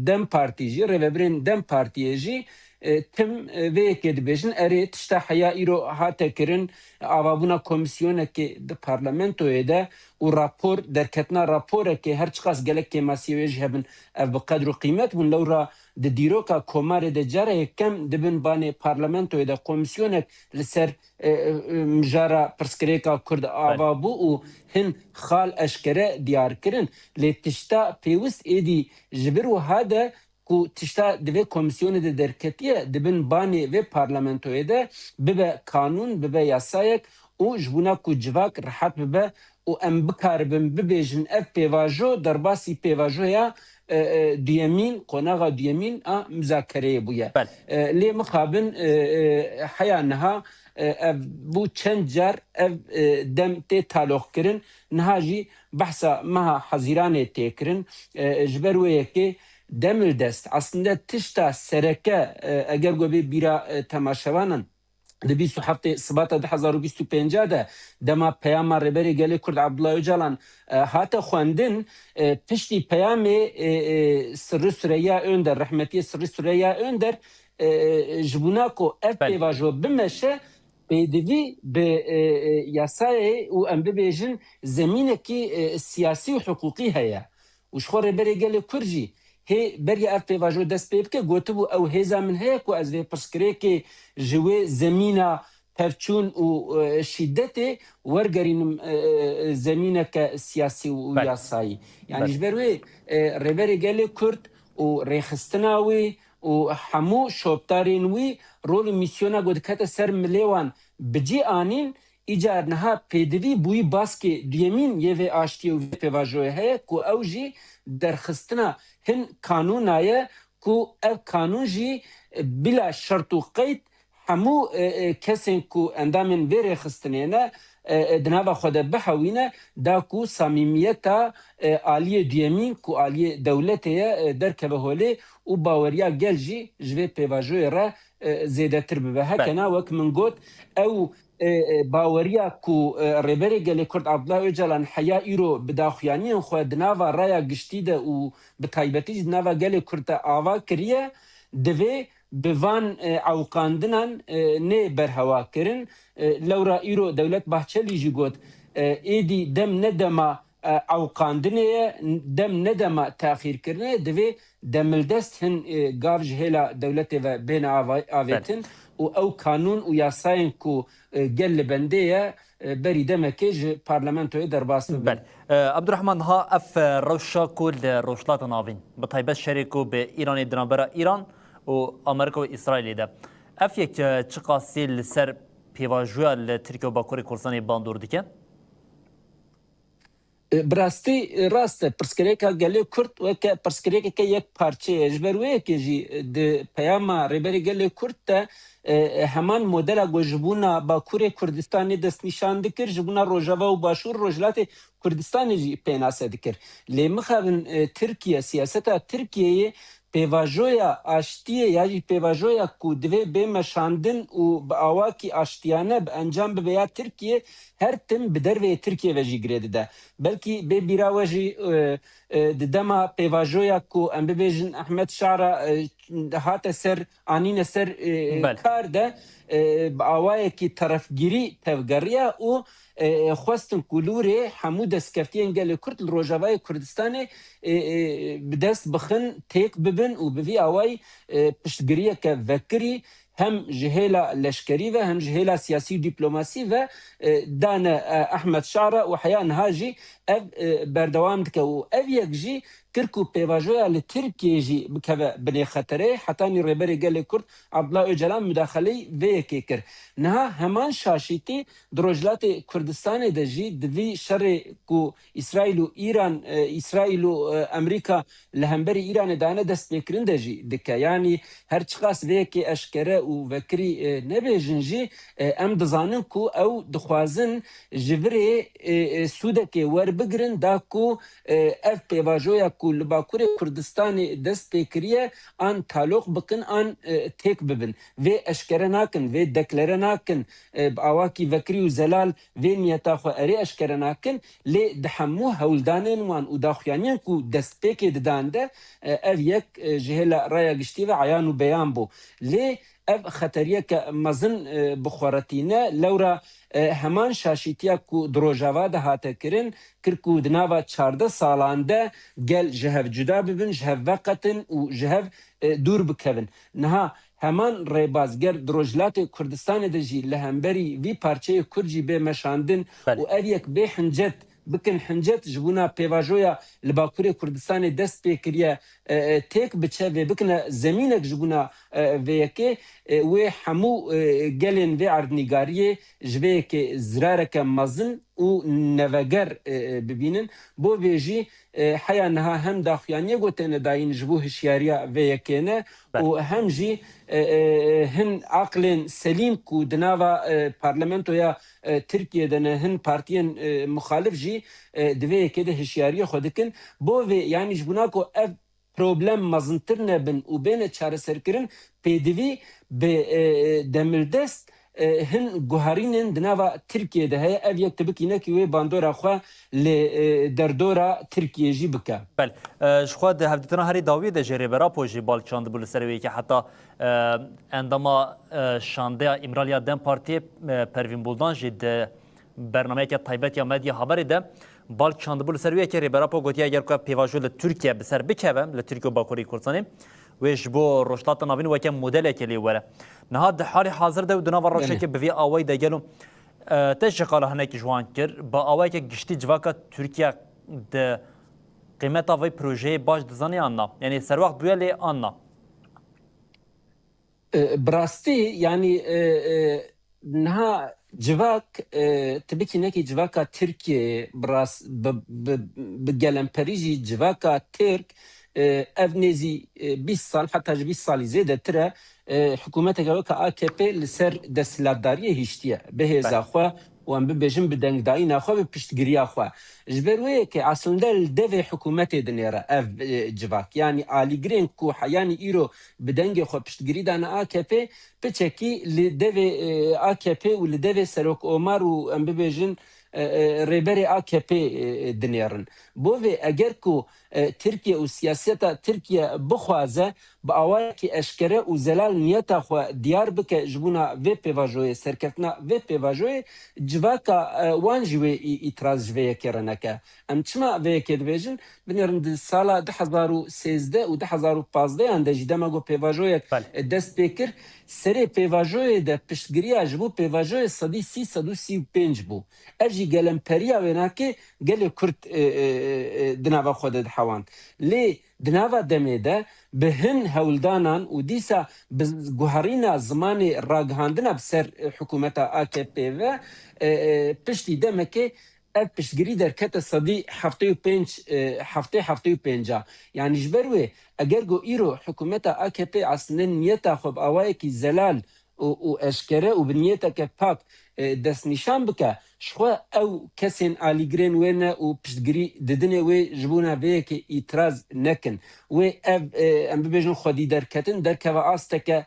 S3: Dem Partî jî rêveberên Dem Partiyê jî tim vê yekê dibêjin erê tişta heya îro hate kirin avabûna komisyonekê di parlamentoyê de û rapor derketina raporekê her çiqas gelek kêmasiyê wê jî hebin ev bi qedr û qîmet bûn lewra di dîroka komarê de cara yekem dibin banê parlamentoyê de komisyonek li ser mijara pirsgirêka Kurd avabû û hin xal eşkere diyar kirin lê tişta pêwîst êdî ji bir wiha de ku tişta divê komisyonê de derketiye dibin banê vê parlamentoyê de bibe kanûn bibe yasayek û ji bûna ku civak rihet bibe û em bikaribin bibêjin ev pêvajo derbasî pêvajoya duyemîn qonaxa duyemîn a müzakereyê bûye lê mixabin heya niha ev bû çend car ev dem tê taloqkirin niha jî behsa meha hezîranê tê kirin ji ber wê yekê demir dest aslında tişta sereke eğer gobe bira temaşevanan di 27 Şubat 2025 de dema peyama reberi geli Kurd Abdullah Öcalan hata xwendin piştî peyamê Sirri Süreyya Önder rahmetiye Sirri Süreyya Önder ji bûna ku ev pêvajo bimeşe pêdivî bi yasayê û em bibêjin zemînekî siyasî û hukûqî heye û ji xwe reberi gelê Kurd jî هی بری اف پیواژو دست پی بکه گوتبو او هیزا من هی کو از وی پرسکری که جوی زمینه پفچون و شدت ورگرینم زمینه که سیاسی و یاسایی یعنی جبروی ریبری گلی کرد و ریخستناوی و همو شوبتارینوی رول میسیونا گودکت سر ملیوان بجی آنین ایجار نها پیدوی بوی باسکی دیمین یه و آشتی و پیواژوی هی کو او جی درخستنا هن قانون آیا کو اف قانون جی بلا شرط و قید همو کسین کو اندامن ویره خستنینه دنابا خود بحوینه دا کو صمیمیتا آلیه دیمین کو آلیه دولته در که به حاله و باوریا گل جی جوی پیواجوی را زیده تر ببه هکنه وک من گوت او باوریا کو ریبری گلی کرد عبدالله اوجلان حیا ایرو بداخیانی خود دناوا رایا گشتی ده و بتایبتی دناوا گلی کرد آوا کریه دوی بوان عوقاندنان نه برهوا کرن لورا ایرو دولت بحچلی جی گوت ایدی دم ندما عوقاندنه دم ندما تاخیر کرنه دوی دملدست هن گاوج هلا دولت و بین آویتن و او قانون و یاساین کو گل بندیه بری دمکه ج پارلمانتوی درباس
S1: بله عبدالرحمن ها اف روشا کل روشلات ناوین بطایبت شریکو به ایران دنابرا ایران و امریکا و اسرائیل ده اف یک چقاسی لسر پیواجویا لترکیه و باکوری کردستان باندور دیکن
S3: براستی راست پرسکریکا گلی کرد و که پرسکریکا که یک پارچه اجبروی که جی د پیاما ریبری گلی کرد تا همان مدل گوجبونا باکوری کردستان دست نشان دکر جبونا روجاوا و باشور روجلات کردستان جی پیناسه دکر لی مخابن ترکیه سیاستا ترکیه پیواجویا آشتیه یا جی پیواجویا کو دوی به مشاندن و با آواکی آشتیانه به انجام ببیا ترکیه هر تم بدر و ترکیه وجی گرید ده بلکی به بیرا وجی دما پیواجویا کو ام ببیجن احمد شعرا هات سر آنین سر کار ده با آواکی طرفگیری تفگریه و خواستن کلوره همو دستکفتین گل کرد روجاوای کردستان بدست بخن تیک ببن و بوی آوای پشتگریه که وکری هم جهیلا لشکری و هم جهیلا سیاسی و دیپلوماسی و دان احمد شعرا و حیان هاجی اف بردوام دکه و اف یک جی کرکو پیواجویا لترکیه جی بکوه بنی خطره حتی نی ریبری گل کرد عبدالله اوجلان مداخلی ویکی کر نها همان شاشیتی دروجلات کردستان ده جی دوی شر کو اسرائیل و ایران اسرائیل و امریکا لهمبری ایران دانه دست بکرین ده جی دکه یعنی هر چقاس ویکی اشکره و وکری نبیجن جی ام دزانن کو او دخوازن جوری سودکی ور بگرن دا کو اف پیواجویا کو لباکور کردستان دست پیکریه آن تعلق بکن آن تیک ببن و اشکره ناکن و دکلره ناکن باواکی وکری و زلال و نیتا خو اری اشکره ناکن لی دحمو هولدانین وان و داخیانین کو دست پیکی ددانده او یک جهلا رایا گشتی و عیان و بیان بو لی اف خطریه که مزن بخورتینه لورا همان شاشیتیا کو دروجاوا ده هاته کرن کرکو دناوا 14 سالانده گل جهف جدا ببن جهف وقتن و جهف دور بکوین نها همان ریبازگر دروجلات کردستان ده جی لهمبری وی پارچه کرجی به مشاندن و اویک به حنجت بکن حنجت جبونا پیواجویا لباکوری کردستان دست پیکریه تیک بچه و بکن زمینک جبونا ویکه و همو گلین و عردنگاریه جوه که زرارک مزن و نوگر ببینن بو ویجی حیا نها هم داخیانیه گوتن داین جبو هشیاریا ویکینه و هم جی هن عقلین سلیم کو دناوا پارلمنتو یا ترکیه دنه هن پارتین مخالف جی دوی که ده هشیاری خودکن بو وی یعنی جبونا کو problem mazıntır nebin û bêne çareserkirin pêdivî bi demirdest hin guharînên di nava Tirkiyeyê heye ev yek tibikînekî wê bandora xwe li derdora Tirkiye jî bike.
S1: بله شخوا ده هفدیتنا هری داوی ده جری برا پوجی بالچاند بول سروی که حتی اندما شانده امرالیا دم پارتی پروین بولدان جد برنامه که تایبت یا مدیا خبری ده بالچاند بول سروی که ری برا پو گوتی اگر که پیواژو ل ترکیه بسر بکوم ل ترکیه باکوری کردستانی ویش بو رشتات ناوین وکم مدل کلی وره نهاد حال حاضر ده دنا ور روشه که بوی آوای ده گلو تشقاله هنک جوان کر با آوای که گشتی جواکا ترکیه ده قیمت وی پروژه باش دزانی آنها یعنی سر وقت بویا لی آنها
S3: براستی یعنی نها جواک تبکی نکی جواکا ترکیه براس بگلم پریجی جواکا ترک ev nêzî 20 sal heta ji 20 salî zêde tire hikûmeteke weka AKP li ser desthilatdariyê hîştiye bihêza xwe û em bibêjin bi dengdayîna xwe bi piştgiriya xwe ji ber wê yekê aslında li devê hikûmetê dinêre ev civak yanî alîgirên ku heyanî îro bi dengê xwe piştgirî dane AKP piçekî li devê AKP û li devê Serokkomar û em bibêjin rêberê AKP dinêrin. Bo vê eger ku Tirkiye û siyaseta Tirkiye bixwaze bi awayekî eşkere û zelal niyeta xwe diyar bike ji bûna vê pêvajoyê serkeftina vê pêvajoyê civaka wan jî wê îtiraz ji vê yekê re neke. Em çima vê yekê dibêjin binêrin di sala 2013 û 2015 de jî dema got pêvajoyek dest pê kir serê pêvajoyê de piştgiriya ji bo pêvajoyê sedî 335 bû. Ev jî gelemperiya wê nake gelê Kurd di nava xwe de dihewand. Lê di nava demê de bi hin hewldanan û dîsa bi guherîna zimanê ragihandina bi ser hikûmeta AKP ve piştî demekê ev piştgirî derkete sedî 75 yani ji ber wê eger got îro hikûmeta AKP aslında niyeta xwe bi awayekî zelal û eşkere û bi niyeteke pak destnîşan bike ji xwe ew kesên alîgirên wê ne û piştgirî didinê wê ji bûna vê yekê îtiraz nekin wê ev em bibêjin xwedî derketin derkeve asteke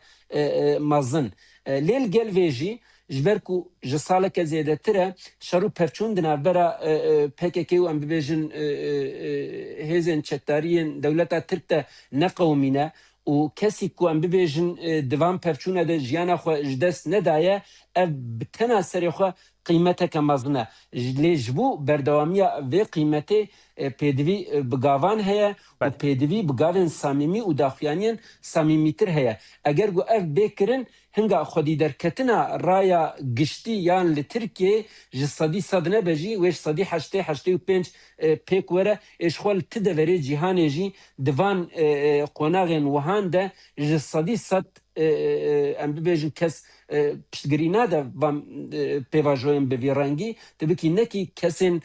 S3: mezin lê li gel vê jî ji ber ku ji saleke zêdetir e şer û pevçûn di navbera PKK û em bibêjin hêzên çekdariyên dewleta Tirk de neqewmîne û kesî ku em bibêjin divan pevçûna de jiyana xwe ji dest nedaye ev bi tena serê xwe qîmeteke mezin e. Lê ji bo berdewamiya vê qîmetê pêdivî bi gavan heye û pêdivî bi gavên samîmî û daxuyaniyên samîmîtir heye. Eger got ev bêkirin hinga xwedî derketina raya giştî yan li Tirkiye ji sedî sed nebe jî wê ji sedî 85 pêk were ê ji xwe li ti deverê cîhanê jî divan qonaxên wihan de ji sedî sed em bibêjin kes piştgirî nade van pêvajoyên bi vî rengî dibikî nekî kesên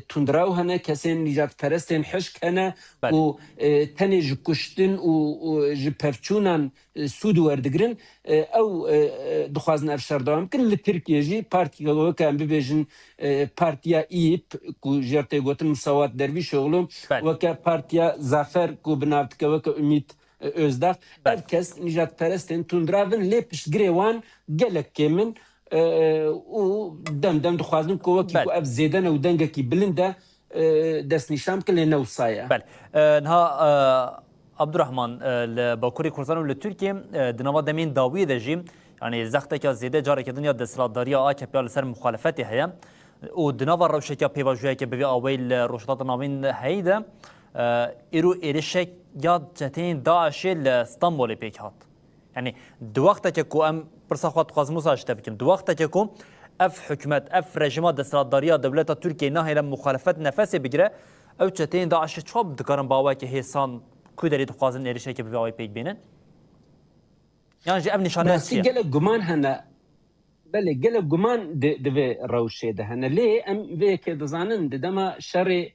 S3: tundraw hene kesên nîjatperestên hişk hene û tenê ji kuştin û ji pevçûnan sûd werdigirin ew dixwazin ev şerdewam bikin li Tirkiye jî partiyeke weke em bibêjin partiya İYİP ku ji tê gotin Musawat Dervîşoğlu weke partiya Zafer ku bi navtike weke Ümit Özdağ ev kes nîjatperestên tundravin lê piştgirê wan gelek kêmin û dem dixwazin ku wekî ku ev zêdene û dengekî bilind e destnîşan bikin lê newsaye.
S1: Niha Abdurrahman li Bakurê Kurdistan û li Tirkiye di nava demên dawiyê de jî yani zexteka zêde carekê dinya desthilatdariya AKP li ser muxalefetê heye û di nava rewşeke pêvajoyeke bi vê awayê li rojhilata navîn heyî de îro êrişek ya ceteyên Daişê li Stenbolê pêk hat. Yani di wexteke ku em pirsa xwe dixwazim wisa ji te bikim di wexteke ku ev hikûmet ev rejima desthilatdariya dewleta Tirkiye nahêle muxalefet nefesê bigire ew çeteyên Daişê çawa dikarin bi awayekî hêsan ku derê dixwazin êrişekê bi vê awayê pêk bînin? Yani ji ev nîşaneya çi ye?
S3: Gelek guman hene belê gelek guman di vê rewşê de hene lê em vê yekê dizanin di dema şerê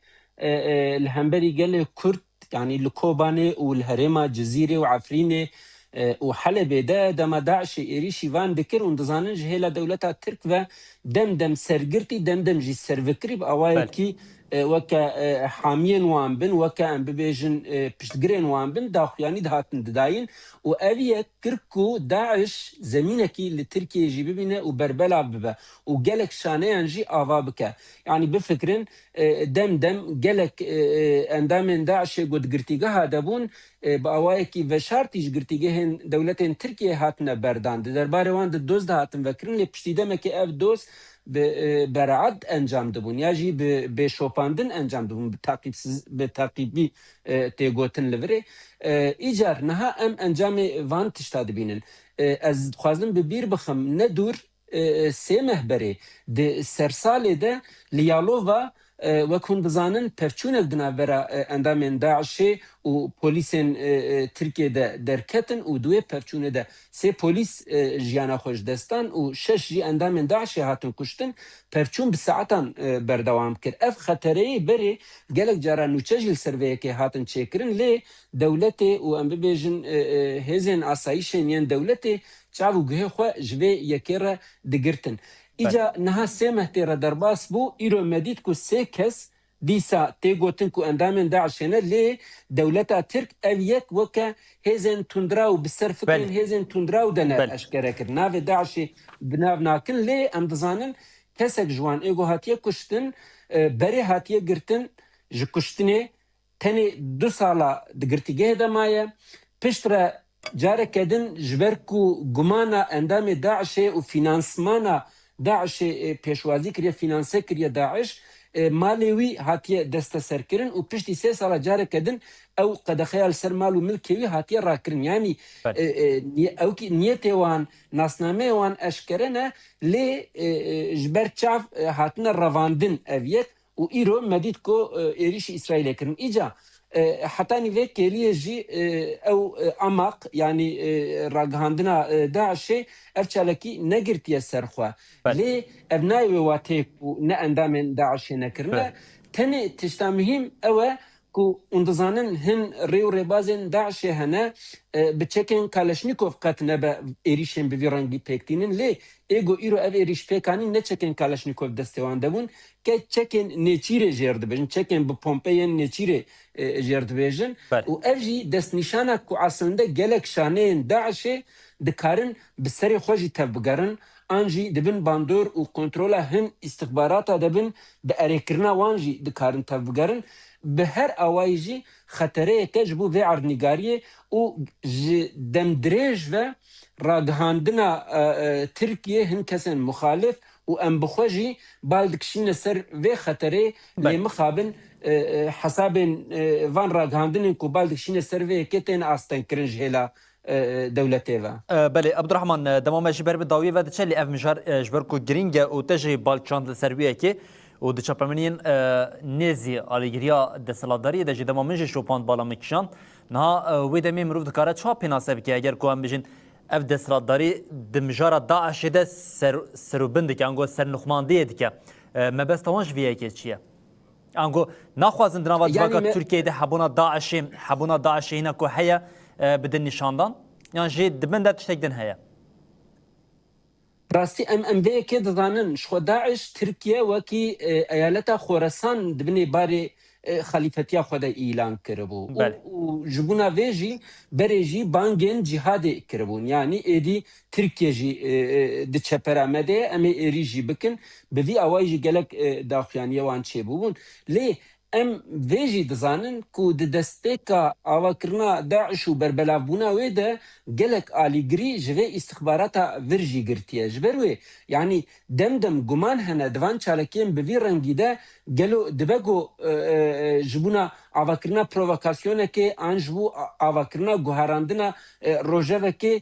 S3: li hemberî gelê Kurd yani li Kobanê û li herêma Cizîrê û Efrînê û Helebê de dema Daişê êrişî van dikir û dizanin ji hêla dewleta Tirk ve dem sergirtî dem jî servikirî bi awayekî وەکە حامیên wan bin weke em bibêjin piştgirên wan bin daxuyanî dihatin didayîn û ev yek kir ku Daeş zemînekî li Tirkiyeyê jî bibîne û berbela bibe û gelek şaneyan jî ava bike. Yani bifikirin dem gelek endamên Daişê got girtîgeha debûn bi awayekî veşartî ji girtîgehên dewletên Tirkiye hatine berdan. Di derbarê wan di doz de hatin vekirin lê piştî demekê ev doz beraat encam dibûn ya jî bi bêşopandin encam dibûn bi takîbî têgotin li virê. Îcar niha em encamê van tişta dibînin. Ez dixwazim bi bîr bixim ne dûr sê mehberê di sersalê de li Yalova wek hûn dizanin pevçûnek di navbera endamên Daişê û polîsên Tirkiyeyê derketin û duê pevçûnê de sê polîs jiyana xwe ji destan û şeş jî endamên Daişê hatin kuştin, pevçûn bi saetan berdewam kir. Ev xetereyê berê gelek cara nûçe jî li ser vê yekê hatin çêkirin lê dewletê û em bibêjin hêzên asayîşên yên dewletê çav û guhê xwe ji vê yekê re digirtin. İca niha sê mehtê re derbas bû, îro me dît ku sê kes dîsa tê gotin ku endamên Daişê ne lê dewleta Tirk ev yek weke hêzên tundra û bi ser fikrên hêzên tundra û de ne eşkere kir. Navê Daişê binav nakin lê em dizanin kesek ji wan êgo hatiye kuştin, berê hatiye girtin ji kuştinê tenê 2 sala di girtîgehê de maye. Pişt re careke din ji ber ku gumana endamê Daişê û finansmana Daişê pêşwazî kiriye, finanse kiriye Daeş, malê wî hatiye desteserkirin û piştî 3 sala careke din ew qedexeya li ser mal û milkê wî hatiye rakirin. Yani ewkî niyetê wan, nasnameyê wan eşkere ne lê ji ber çav hatine revandin ev yek û îro me dît ku êrişî İsraîlê kirin. Îca heta nîvê kêliyê jî ew amaq yani ragihandina Daişê ev çalekî negirtiye ser xwe. Lê ev nayê wa tê ku ne endamên Daişê nekirine. Tenê tişta mühîm ew e ku hûn dizanin hin rê û rêbazên Daişê hene bi çekên Kaleşnîkov qet nebe êrişên bi vî rengî pêktînin lê êgo îro ev êrîşpêkanî ne çekên Kaleşnîkov destê wan debûn ke çekên nêçîrê jêr dibêjin, çekên bi pompeyên nêçîrê jêr dibêjin û ev jî destnîşana ku aslında gelek şaneyên Daişê dikarin bi serê xwe jî tev bigerin, an jî dibin bandor û kontrola hin istihbarata debin bi erêkirina wan jî dikarin tev bigerin. Bi her awayî jî xetereyeke ji bo vê erdnîgariyê û ji demdirêj ve ragihandina Tirkiye hin kesên muxalif û em bi xwe jî bal dikişîne ser vê xeterê lê mixabin hesabên van ragihandinên ku bal dikişîne ser vê yekê tên astenkirin ji hêla dewletê ve.
S1: Belê Abdurrahman demame ji ber bi dawiyê ve diçe lê ev mijar ji ber ku girîng e û te jî balçand li ser wê yekê û di çapemeniyên nêzî alîgiriya desthilatdariyê de jî dema min jî şopand bala min kişand. Niha wê demê mirov dikare çawa pênase bike eger ku em bijin ev desthilatdarî di mijara Daişê de serûbin dike an got sernixwandiyê dike. Mebesta wan ji vê yekê çi ye? An got naxwazin di nava civaka Tirkiyeyê de hebûna Daişê hîne ku heye bidin nîşandan yan jî dibin de tiştek din heye.
S3: Rastî em vê yekê dizanin ji xwe Daeş Tirkiye wekî eyaleta Xorasan dibinê barê xalîfetiya xwe de îlan kiribû. û ji bûna vê jî berê jî bangên cîhadê kiribûn. Yani êdî Tirkiye jî di çepera me de em ê êrî jî bikin. Bi vî awayî jî gelek daxuyaniye wan çêbûbûn. Lê em vê jî dizanin ku di destpêka avakirina Daeş û berbelavbûna wê de gelek alîgirî ji vê istihbarata vir jî girtiye. Ji ber wê yani demdem guman hene divan çalekiyên bi vî rengî de gelo dibe ku ji bûna avakirina provokasyonekê an ji bo avakirina guherandina rojevekê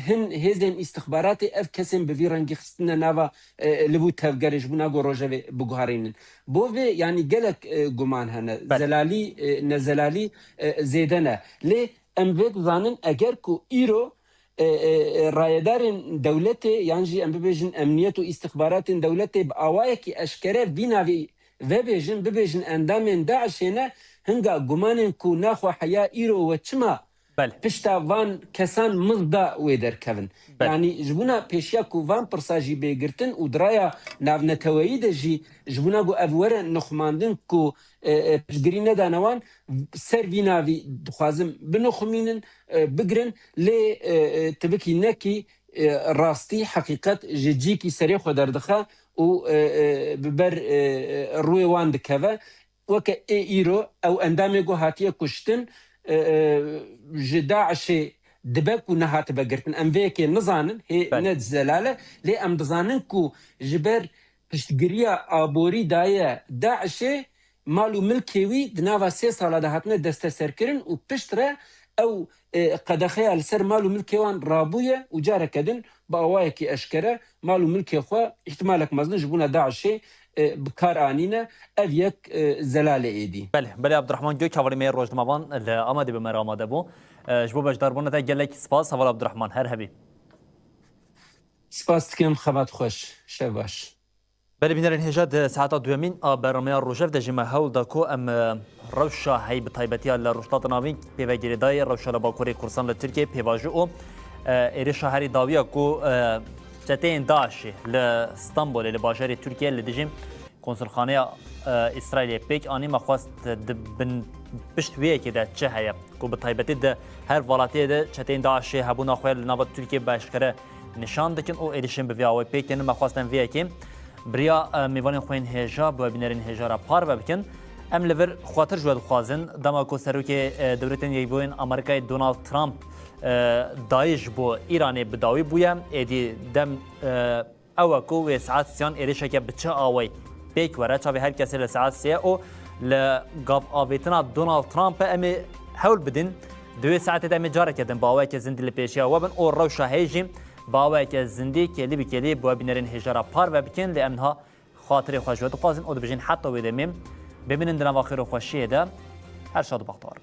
S3: hin hêzên istihbaratê ev kesên bi vî rengî xistine nava li bû tevgerê ji bûna ku rojevê biguherînin. Bo vê yani gelek guman hene zelalî nezelalî zêde ne. Lê em vê dizanin eger ku îro rayedarên dewletê yan jî em bibêjin emniyet û istihbaratên dewletê bi awayekî eşkere vî navê vebêjin bibêjin endamên Daişê ne hinga gumanên ku naxwe heya îro we çima
S1: بله.
S3: پشتا وان کسان مزدا وی درکەون
S1: بله.
S3: یعنی جبونا پێشیا و وان پرساژی بێگرتن و درایە ناونەتەوەیی دەژی جبونا بۆ ئەوەرە نخماندن و پشتگیری نەدانەوان سەروی ناوی دخوازم بنخمینن بگرن لێ تبکی نەکی ڕاستی حقیقت جێجیکی سەرێ خۆ دەردەخە و ببەر ڕووی وان دکەوە وەکە ئیرۆ ئەو ئەندامێک و هاتیە کوشتن ji Daişê dibe ku nehate vegirtin em vêyekê nizanin hê net zelale lê em dizanin ku ji ber piştgiriya aborî daye Daişê mal û milkê wî di nava 3 sala de hatine desteserkirin û pişt re ew qedexeya li ser mal û milkê wan rabûye û careke din bi awayekî eşkere mal û milkê xwe ihtimalek mezin ji bûna Daişê bi kar anîne ev yek zelale êdî.
S1: بله بله عبدالرحمن گوی کاوری روزنامه‌وان آماده به مر آماده بو جبو بجداربونه تا گلک سپاس حوال عبدالرحمن هر هبی
S3: سپاس دکەم خەبات خۆش شەو باش.
S1: بله بینرین هجاد ساعت دومین برنامه روجف د جمع هول دکو ام روشا هی به تایبتی ال روشتات ناوین پیوگیری دای روشا لباکوری کورسان ل ترکیه پیواجو او اری شهری داویا کو جتین داعش ل استانبول ل باجری ترکیه ل دجیم کنسولخانه اسرائیل پیک آنی مخواست بن پشت ویه که ده چه هیا کو به تایبتی ده هر ولاتی ده جتین داعش هبونا خویل نوات ترکیه باشکره نشان دکن او ایدیشن به ویاوی پیک تن مخواستن ویه که بریا میوان خوین هجا با بینرین هجا را پار بکن ام لور خاطر جواد خوازن دما کو سروک دولتن یبوین آمریکای دونالد ترامپ دایش بو ایران بداوی بویم ادی دم او کو و ساعت سیان ایریشه که بچه آوی پیک وره چاوی هر کسی لساعت سیه او لگاف آویتنا دونالد ترامپ امی حول بدین 2 ساعت دمی جاره کردن با اوی که زندی لپیشیا وبن او روشا هیجیم باوی که زندی کلی بکلی بو بینرین هجارا پار و بکن لانها خاطر خوشوات خوازن او دبجین حتی ویدمیم ببینن دنا واخیر و خوشیه ده هر شاد و بختار